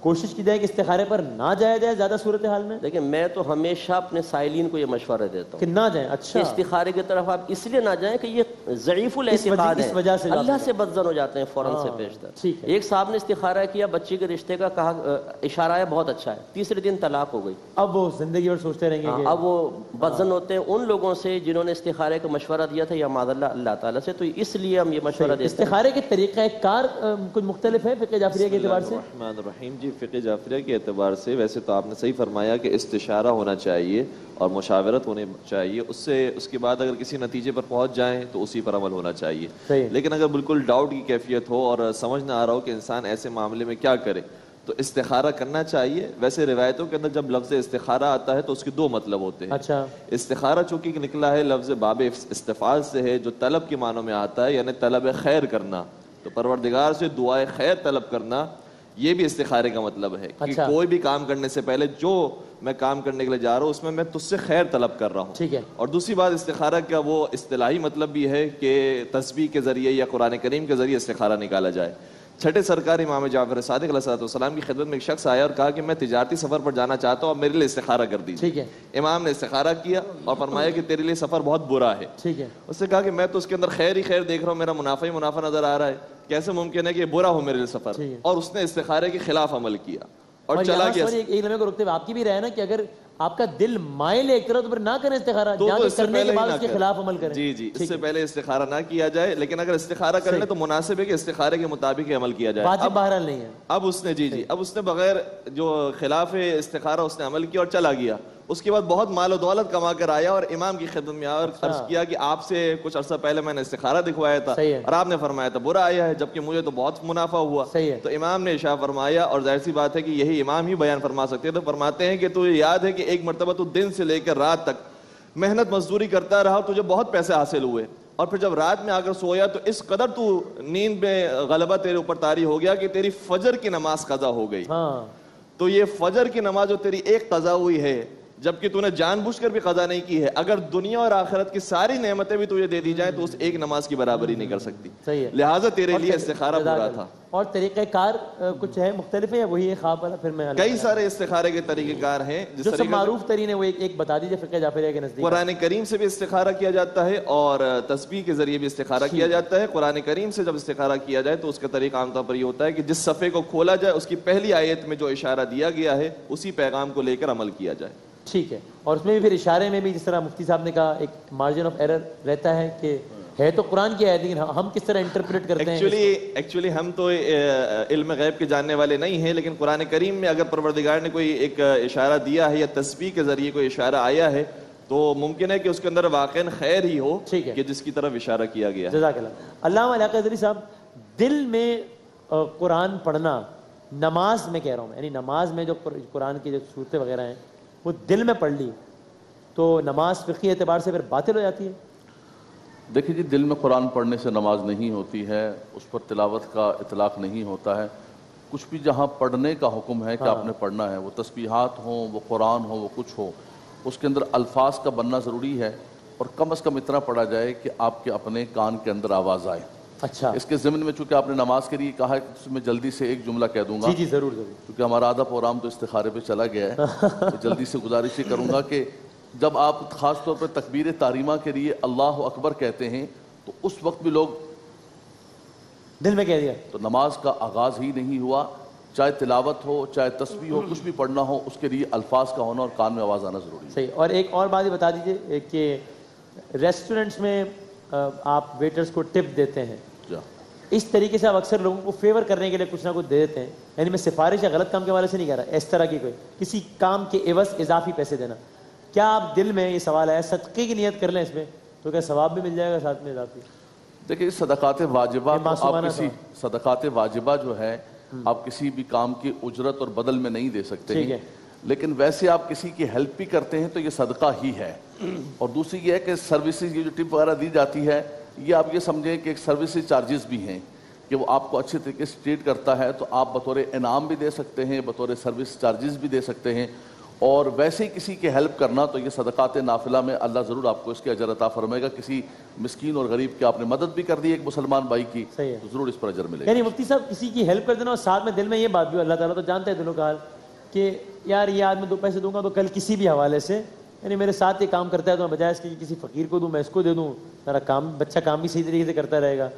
کوشش کی جائے کہ استخارے پر نہ جایا جائے زیادہ صورتحال میں؟ دیکھیں میں تو ہمیشہ اپنے سائلین کو یہ مشورہ دیتا ہوں کہ نہ جائیں. اچھا, استخارے کی طرف آپ اس لیے نہ جائیں کہ یہ ضعیف الاعتقاد ہے, اس وجہ سے اللہ سے بدظن ہو جاتے ہیں فوراً سے پیشتر. ایک صاحب نے استخارہ کیا بچی کے رشتے کا, کہا اشارہ ہے بہت اچھا ہے, تیسرے دن طلاق ہو گئی. اب وہ زندگی بھر سوچتے رہیں گے. اب وہ بدظن ہوتے ہیں ان لوگوں سے جنہوں نے استخارے کا مشورہ دیا تھا یا معاذ اللہ اللہ تعالیٰ سے. تو اس لیے ہم یہ مشورہ دیتے ہیں. استخارے کے طریقہ کار کچھ مختلف ہے فقہ جعفریہ کے اعتبار سے؟ الرحمن الرحیم. جی فقہ جعفریہ کے اعتبار سے ویسے تو آپ نے صحیح فرمایا کہ استشارہ ہونا چاہیے اور مشاورت ہونی چاہیے, اس کے بعد اگر کسی نتیجے پر پہنچ جائیں تو اسی پر عمل ہونا چاہیے. لیکن اگر بالکل ڈاؤٹ کی کیفیت ہو اور سمجھ نہ آ رہا ہو کہ انسان ایسے معاملے میں کیا کرے تو استخارہ کرنا چاہیے. ویسے روایتوں کے اندر جب لفظ استخارہ آتا ہے تو اس کے دو مطلب ہوتے ہیں. اچھا, استخارہ چونکہ نکلا ہے لفظ باب استفعال سے ہے جو طلب کے معنوں میں آتا ہے, یعنی طلب خیر کرنا, تو پروردگار سے دعائے خیر طلب کرنا, یہ بھی استخارے کا مطلب ہے کہ کوئی بھی کام کرنے سے پہلے جو میں کام کرنے کے لیے جا رہا ہوں اس میں تجھ سے خیر طلب کر رہا ہوں. ٹھیک ہے. اور دوسری بات استخارہ کا وہ اصطلاحی مطلب بھی ہے کہ تسبیح کے ذریعے یا قرآن کریم کے ذریعے استخارہ نکالا جائے. چھٹے سرکار امام جعفر صادق علیہ السلام کی خدمت میں ایک شخص آیا اور کہا کہ میں تجارتی سفر پر جانا چاہتا ہوں, اب میرے لیے استخارہ کر دیجیے. ٹھیک ہے. امام نے استخارہ کیا اور فرمایا کہ تیرے لیے سفر بہت برا ہے. ٹھیک ہے. اس نے کہا کہ میں تو اس کے اندر خیر ہی خیر دیکھ رہا ہوں, میرا منافع ہی منافع نظر آ رہا ہے, کیسے ممکن ہے کہ برا ہو میرے لیے سفر؟ اور اس نے استخارے کے خلاف عمل کیا اور چلا گیا. ایک لمحے کو رکتے ہوئے آپ کی بھی رائے نا کہ اگر آپ کا دل مائل ایک طرف تو پھر نہ کریں استخارہ, کرنے کے بعد اس کے خلاف عمل کریں. جی اس سے پہلے استخارہ نہ کیا جائے, لیکن اگر استخارہ کر لیں تو مناسب ہے کہ استخارے کے مطابق عمل کیا جائے. واجب بہرحال نہیں ہے. اب اس نے اب اس نے بغیر جو خلاف استخارہ اس نے عمل کیا اور چلا گیا. اس کے بعد بہت مال و دولت کما کر آیا اور امام کی خدمت میں آیا اور عرض کیا کہ آپ سے کچھ عرصہ پہلے میں نے استخارہ دکھوایا تھا اور آپ نے فرمایا تھا برا آیا ہے, جبکہ مجھے تو بہت منافع ہوا. تو امام نے ارشاد فرمایا, اور ظاہر سی بات ہے کہ یہی امام ہی بیان فرما سکتے ہیں, تو فرماتے ہیں کہ تو یاد ہے کہ ایک مرتبہ تو دن سے لے کر رات تک محنت مزدوری کرتا رہا, تجھے بہت پیسے حاصل ہوئے, اور پھر جب رات میں آ کر سویا تو اس قدر تو نیند میں غلبہ تیرے اوپر طاری ہو گیا کہ تیری فجر کی نماز قضا ہو گئی. تو یہ فجر کی نماز جو تیری ایک قضا ہوئی ہے, جبکہ تو نے جان بوجھ کر بھی قضا نہیں کی ہے, اگر دنیا اور آخرت کی ساری نعمتیں بھی تجھے دے دی جائیں تو اس ایک نماز کی برابری نہیں کر سکتی. لہٰذا تیرے لیے استخارہ برا تھا. اور طریقہ کار کچھ ہے مختلف ہے یا وہی ہے خواب والا؟ پھر میں کئی سارے استخارے کے طریقہ کار ہیں جو سب معروف ترین ہے وہ ایک بتا دیجیے فقہ جعفریہ کے نزدیک. قرآن کریم سے بھی استخارہ کیا جاتا ہے اور تسبیح کے ذریعے بھی استخارہ کیا جاتا ہے. قرآن کریم سے جب استخارہ کیا جائے تو اس کا طریقہ عام طور پر یہ ہوتا ہے کہ جس صفحے کو کھولا جائے اس کی پہلی آیت میں جو اشارہ دیا گیا ہے اسی پیغام کو لے کر عمل کیا جائے. ٹھیک ہے. اور اس میں بھی پھر اشارے میں بھی جس طرح مفتی صاحب نے کہا ایک مارجن آف ایرر رہتا ہے کہ ہے تو قرآن کی آیت لیکن ہم کس طرح انٹرپریٹ کرتے ہیں. ایکچولی ہم تو علم غیب کے جاننے والے نہیں ہیں, لیکن قرآن کریم میں اگر پروردگار نے کوئی ایک اشارہ دیا ہے یا تسبیح کے ذریعے کوئی اشارہ آیا ہے تو ممکن ہے کہ اس کے اندر واقعاً خیر ہی ہو کہ جس کی طرف اشارہ کیا گیا ہے. جزاک اللہ. علامہ علاقہ قدری صاحب, دل میں قرآن پڑھنا نماز میں کہہ رہا ہوں, یعنی نماز میں جو قرآن کی جو صورتیں وغیرہ ہیں وہ دل میں پڑھ لی تو نماز فقہی اعتبار سے پھر باطل ہو جاتی ہے؟ دیکھیے جی, دل میں قرآن پڑھنے سے نماز نہیں ہوتی ہے, اس پر تلاوت کا اطلاق نہیں ہوتا ہے. کچھ بھی جہاں پڑھنے کا حکم ہے کہ آپ نے پڑھنا ہے, وہ تسبیحات ہوں, وہ قرآن ہو, وہ کچھ ہو, اس کے اندر الفاظ کا بننا ضروری ہے اور کم از کم اتنا پڑھا جائے کہ آپ کے اپنے کان کے اندر آواز آئے. اچھا. اس کے ضمن میں چونکہ آپ نے نماز کے لیے کہا ہے کہ میں جلدی سے ایک جملہ کہہ دوں گا. جی ضرور ضرور, کیونکہ ہمارا آدھا پروگرام تو استخارے پہ چلا گیا ہے, تو جلدی سے گزارش یہ کروں گا کہ جب آپ خاص طور پہ تکبیر تحریمہ کے لیے اللہ اکبر کہتے ہیں تو اس وقت بھی لوگ دل میں کہہ دیا تو نماز کا آغاز ہی نہیں ہوا. چاہے تلاوت ہو, چاہے تسبیح ہو, کچھ بھی پڑھنا ہو, اس کے لیے الفاظ کا ہونا اور کان میں آواز آنا ضروری ہے. صحیح. اور ایک اور بات یہ بتا دیجیے کہ ریسٹورنٹس میں آپ ویٹرز کو ٹپ دیتے ہیں, اس طریقے سے آپ اکثر لوگوں کو فیور کرنے کے لیے کچھ نہ کچھ دے دیتے ہیں, یعنی میں سفارش یا غلط کام کے حوالے سے نہیں کہہ رہا, اس طرح کی کوئی کسی کام کے عوض اضافی پیسے دینا, کیا آپ دل میں یہ سوال ہے صدقے کی نیت کر لیں اس میں تو کیا ثواب بھی مل جائے گا ساتھ میں اضافی؟ دیکھیں صدقات واجبہ, آپ کسی صدقات واجبہ جو ہے آپ کسی بھی کام کی اجرت اور بدل میں نہیں دے سکتے ہیں, لیکن ویسے آپ کسی کی ہیلپ بھی کرتے ہیں تو یہ صدقہ ہی ہے. اور دوسری یہ ہے کہ سروسز یہ جو ٹپ وغیرہ دی جاتی ہے یہ آپ یہ سمجھیں کہ ایک سروسز چارجز بھی ہیں کہ وہ آپ کو اچھے طریقے سے ٹریٹ کرتا ہے, تو آپ بطور انعام بھی دے سکتے ہیں, بطور سروس چارجز بھی دے سکتے ہیں. اور ویسے ہی کسی کی ہیلپ کرنا تو یہ صدقات نافلہ میں اللہ ضرور آپ کو اس کے اجر عطا فرمائے گا. کسی مسکین اور غریب کی آپ نے مدد بھی کر دی ایک مسلمان بھائی کی, تو ضرور اس پر اجر ملے گا. یعنی مفتی صاحب کسی کی ہیلپ کر دینا اور ساتھ میں دل میں یہ بات بھی, اللہ تعالیٰ تو جانتے ہیں دلوں کا حال, کہ یار یہ آج میں 2 پیسے دوں گا تو کل کسی بھی حوالے سے یعنی میرے ساتھ یہ کام کرتا ہے تو میں بجائے اس کے کسی فقیر کو دوں میں اس کو دے دوں, میرا کام بچہ کام بھی صحیح طریقے سے کرتا رہے گا,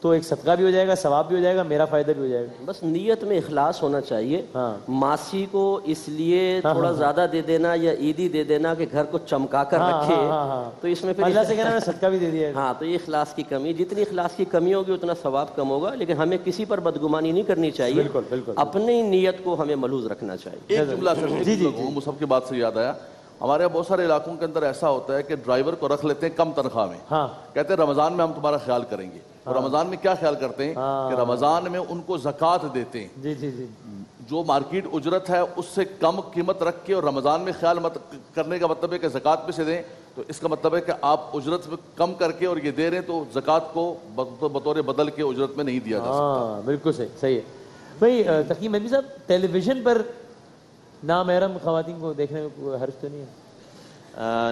تو ایک صدقہ بھی ہو جائے گا, ثواب بھی ہو جائے گا, میرا فائدہ بھی ہو جائے گا. بس نیت میں اخلاص ہونا چاہیے. ماسی کو اس لیے تھوڑا زیادہ دے دینا یا عیدی دے دینا کہ گھر کو چمکا کر رکھے, تو اس میں پھر اللہ سے کہنا میں صدقہ بھی دے دیا. ہاں, تو یہ اخلاص کی کمی, جتنی اخلاص کی کمی ہوگی اتنا ثواب کم ہوگا. لیکن ہمیں کسی پر بدگمانی نہیں کرنی چاہیے, اپنی نیت کو ہمیں ملحوظ رکھنا چاہیے. ایک جملہ مصعب کی بات سے یاد آیا, ہمارے بہت سارے علاقوں کے اندر ایسا ہوتا ہے کہ ڈرائیور کو رکھ لیتے ہیں کم تنخواہ میں, کہتے ہیں رمضان میں ہم تمہارا خیال کریں گے. اور رمضان میں کیا خیال کرتے ہیں کہ رمضان میں ان کو زکوٰۃ دیتے ہیں, جو مارکیٹ اجرت ہے اس سے کم قیمت رکھ کے, اور رمضان میں خیال کرنے کا مطلب ہے کہ زکوٰۃ پہ سے دیں, تو اس کا مطلب ہے کہ آپ اجرت میں کم کر کے اور یہ دے رہے ہیں, تو زکوٰۃ کو بطور بدل کے اجرت میں نہیں دیا جا سکتا. بالکل صحیح ہے بھائی. تقی مہدی صاحب, ٹیلی ویژن پر نامحرم خواتین کو دیکھنے میں کوئی حرج تو نہیں ہے؟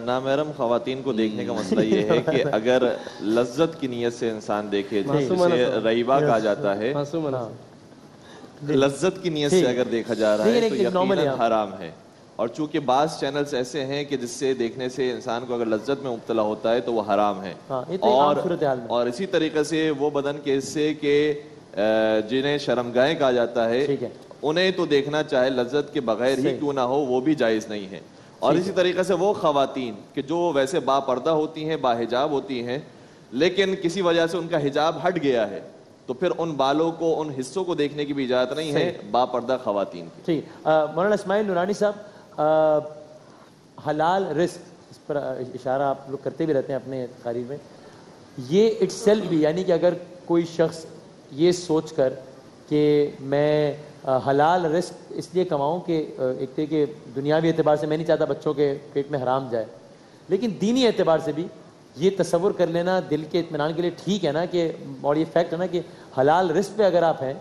نامحرم خواتین کو دیکھنے کا مسئلہ یہ ہے کہ اگر لذت کی نیت سے انسان دیکھے, جسے ریبہ کہا جاتا ہے, لذت کی نیت سے اگر دیکھا جا رہا ہے تو یقیناً حرام ہے. اور چونکہ بعض چینلز ایسے ہیں کہ جس سے دیکھنے سے انسان کو اگر لذت میں مبتلا ہوتا ہے تو وہ حرام ہے. اور اسی طریقے سے وہ بدن کے حصے کے جنہیں شرمگاہیں کہا جاتا ہے, انہیں تو دیکھنا چاہے لذت کے بغیر ہی کیوں نہ ہو, وہ بھی جائز نہیں ہے. اور اسی طریقے سے وہ خواتین کہ جو ویسے با پردہ ہوتی ہیں, با حجاب ہوتی ہیں, لیکن کسی وجہ سے ان کا حجاب ہٹ گیا ہے, تو پھر ان بالوں کو, ان حصوں کو دیکھنے کی بھی اجازت نہیں ہے با پردہ خواتین کی. ٹھیک. مولانا اسماعیل نورانی صاحب, حلال رزق, اس پر اشارہ آپ لوگ کرتے بھی رہتے ہیں اپنے تقاریر میں, یہ اٹ سیلف بھی, یعنی کہ اگر کوئی شخص یہ سوچ کر کہ میں حلال رزق اس لیے کماؤں کہ ایک تھے کہ دنیاوی اعتبار سے میں نہیں چاہتا بچوں کے پیٹ میں حرام جائے, لیکن دینی اعتبار سے بھی یہ تصور کر لینا دل کے اطمینان کے لیے ٹھیک ہے نا, کہ اور یہ فیکٹ ہے نا کہ حلال رزق پہ اگر آپ ہیں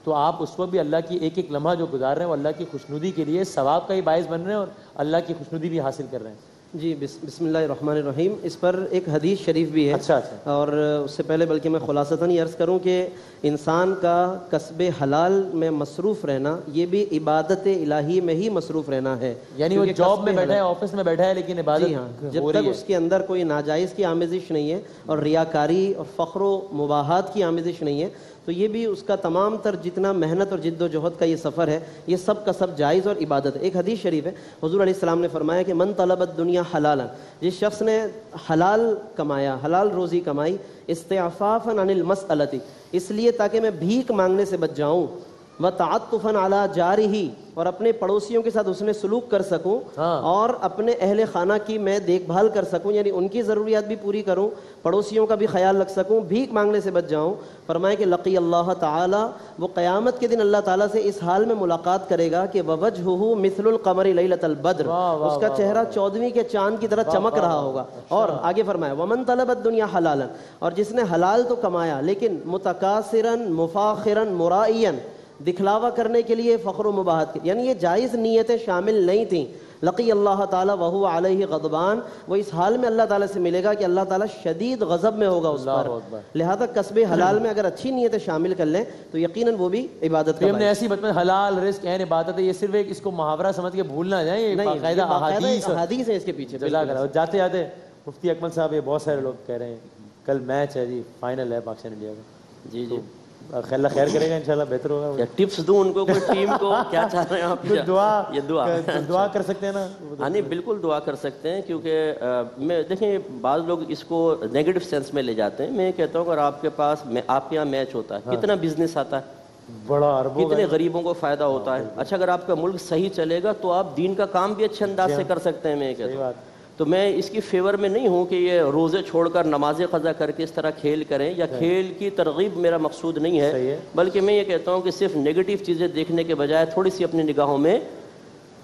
تو آپ اس وقت بھی اللہ کی ایک ایک لمحہ جو گزار رہے ہیں وہ اللہ کی خوشنودی کے لیے ثواب کا ہی باعث بن رہے ہیں اور اللہ کی خوشنودی بھی حاصل کر رہے ہیں. جی بسم اللہ الرحمن الرحیم. اس پر ایک حدیث شریف بھی ہے. اچھا. اور اس سے پہلے بلکہ میں خلاصتاً یہ عرض کروں کہ انسان کا کسب حلال میں مصروف رہنا یہ بھی عبادت الہی میں ہی مصروف رہنا ہے. یعنی وہ جاب میں بیٹھا ہے, آفس میں بیٹھا ہے, لیکن عبادت جب تک اس کے اندر کوئی ناجائز کی آمیزش نہیں ہے اور ریاکاری اور فخر و مباحات کی آمیزش نہیں ہے, تو یہ بھی اس کا تمام تر جتنا محنت اور جد و جہد کا یہ سفر ہے یہ سب کا سب جائز اور عبادت ہے. ایک حدیث شریف ہے, حضور علیہ السلام نے فرمایا کہ من طلب الدنیا حلالا, جس شخص نے حلال کمایا, حلال روزی کمائی, استعفافا عن المسألۃ, اس لیے تاکہ میں بھیک مانگنے سے بچ جاؤں, وتعطفا علی جارہ, اور اپنے پڑوسیوں کے ساتھ اس نے سلوک کر سکوں, اور اپنے اہل خانہ کی میں دیکھ بھال کر سکوں, یعنی ان کی ضروریات بھی پوری کروں, پڑوسیوں کا بھی خیال رکھ سکوں, بھیک مانگنے سے بچ جاؤں. فرمائے کہ لقی اللہ تعالی, وہ قیامت کے دن اللہ تعالیٰ سے اس حال میں ملاقات کرے گا کہ ووجہہ مثل القمر لیلۃ البدر, اس کا چہرہ 14ویں کے چاند کی طرح چمک رہا ہوگا. اور آگے فرمایا ومن طلب الدنیا حلالا, اور جس نے حلال تو کمایا لیکن متکاثرا مفاخرا مرائیا, دکھلاوا کرنے کے لیے, فخر و مباحت کے, یعنی یہ جائز نیتیں شامل نہیں تھیں. لقی اللہ تعالیٰ وہو علیہ غضبان, وہ اس حال میں اللہ تعالیٰ سے ملے گا کہ اللہ تعالیٰ شدید غضب میں ہوگا اس پر. لہذا کسب حلال میں اگر اچھی نیتیں شامل کر لیں تو یقیناً وہ بھی عبادت کا. ہم نے ایسی بات میں حلال رزق عین عبادت ہے, یہ صرف ایک اس کو محاورہ سمجھ کے بھول نہ جائیں, باقاعدہ احادیث ہے اس کے پیچھے. جاتے جاتے مفتی اکمل صاحب, یہ بہت سارے لوگ کہہ رہے ہیں کل میچ ہے جی, فائنل ہے پاکستان انڈیا کا. جی جی, اللہ خیر کرے گا انشاءاللہ, بہتر ہوگا. کیا ٹپس دوں ان کو, کوئی ٹیم کو کیا چاہ رہے ہیں آپ؟ دعا کر سکتے ہیں نا. ہاں نہیں, بالکل دعا کر سکتے ہیں, کیونکہ میں دیکھیں بعض لوگ اس کو نیگیٹو سینس میں لے جاتے ہیں. میں کہتا ہوں اگر آپ کے پاس, آپ کے یہاں میچ ہوتا ہے, کتنا بزنس آتا ہے, بڑا کتنے غریبوں کو فائدہ ہوتا ہے. اچھا اگر آپ کا ملک صحیح چلے گا تو آپ دین کا کام بھی اچھے انداز سے کر سکتے ہیں. میں کہتا ہوں تو میں اس کی فیور میں نہیں ہوں کہ یہ روزے چھوڑ کر نمازیں قضا کر کے اس طرح کھیل کریں, یا کھیل کی ترغیب میرا مقصود نہیں ہے, بلکہ میں یہ کہتا ہوں کہ صرف نیگیٹو چیزیں دیکھنے کے بجائے تھوڑی سی اپنی نگاہوں میں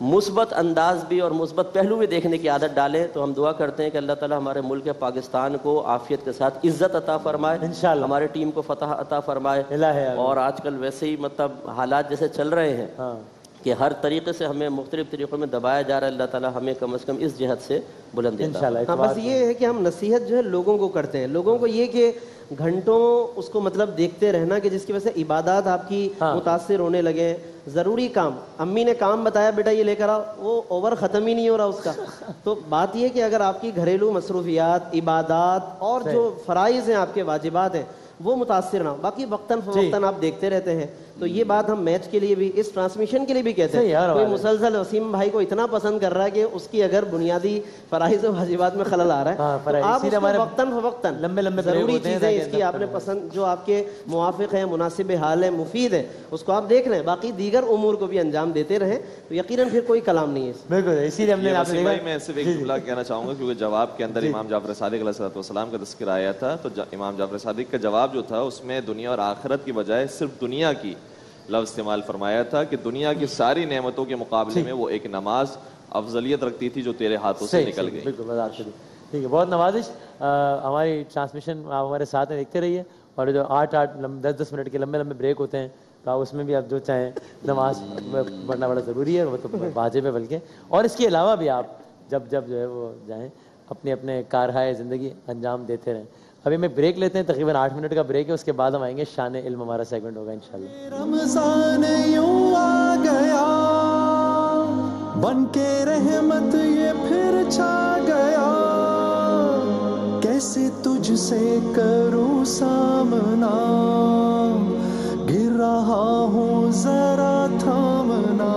مثبت انداز بھی اور مثبت پہلو بھی دیکھنے کی عادت ڈالیں. تو ہم دعا کرتے ہیں کہ اللہ تعالیٰ ہمارے ملک پاکستان کو عافیت کے ساتھ عزت عطا فرمائے, انشاءاللہ ہمارے ٹیم کو فتح عطا فرمائے. اور آج کل ویسے ہی مطلب حالات جیسے چل رہے ہیں کہ ہر طریقے سے ہمیں مختلف طریقوں میں دبایا جا رہا ہے، اللہ تعالیٰ ہمیں کم از کم اس جہت سے بلند دیتا ہے۔ ہاں بس یہ ہے کہ ہم نصیحت جو ہے لوگوں کو کرتے ہیں، لوگوں کو یہ کہ گھنٹوں اس کو مطلب دیکھتے رہنا کہ جس کی وجہ سے عبادات آپ کی متاثر ہونے لگے۔ ضروری کام، امی نے کام بتایا بیٹا یہ لے کر آؤ، وہ اوور ختم ہی نہیں ہو رہا اس کا۔ تو بات یہ کہ اگر آپ کی گھریلو مصروفیات، عبادات اور جو فرائض ہیں آپ کے واجبات ہیں وہ متاثر نہ ہو، باقی وقتاً فوقتاً آپ دیکھتے رہتے ہیں، تو یہ بات ہم میچ کے لیے بھی، اس ٹرانسمیشن کے لیے بھی کہتے ہیں۔ کوئی مسلسل وسیم بھائی کو اتنا پسند کر رہا ہے کہ اس کی اگر بنیادی فرائض و واجبات میں خلل آ رہا ہے تو آپ اس کو وقتاً فوقتاً ضروری چیزیں اس کی آپ نے پسند جو آپ کے موافق ہیں، مناسب حال ہے، مفید ہے، اس کو آپ دیکھ رہے ہیں، باقی دیگر امور کو بھی انجام دیتے رہیں تو یقیناً پھر کوئی کلام نہیں ہے۔ بالکل، اسی لیے ہم نے میں صرف ایک جملہ کہنا چاہوں گا کیونکہ جواب کے اندر امام جعفر صادق علیہ السلام کا تذکرہ آیا تھا، تو امام جعفر صادق کا جواب جو تھا اس میں دنیا اور آخرت کی بجائے صرف دنیا کی لفظ استعمال فرمایا تھا کہ دنیا کی ساری نعمتوں کے مقابلے میں وہ ایک نماز افضلیت رکھتی تھی جو تیرے ہاتھوں سے نکل گئی۔ بالکل ٹھیک ہے، بہت نوازش۔ ہماری ٹرانسمیشن آپ ہمارے ساتھ میں دیکھتے رہیے، اور جو 8-10 منٹ کے لمبے بریک ہوتے ہیں تو آپ اس میں بھی آپ جو چاہیں، نماز پڑھنا بڑا ضروری ہے، وہ تو واجب ہے بلکہ، اور اس کے علاوہ بھی آپ جب جو ہے وہ جائیں اپنے کارہائے زندگی انجام دیتے رہیں۔ ابھی میں بریک لیتے ہیں، تقریباً 8 منٹ کا بریک ہے، اس کے بعد ہم آئیں گے، شان علم ہمارا سیگمنٹ ہوگا انشاءاللہ۔ رمضان یوں آ گیا بن کے رحمت یہ پھر چھا گیا، کیسے تجھ سے کروں سامنا، گر رہا ہوں ذرا تھامنا۔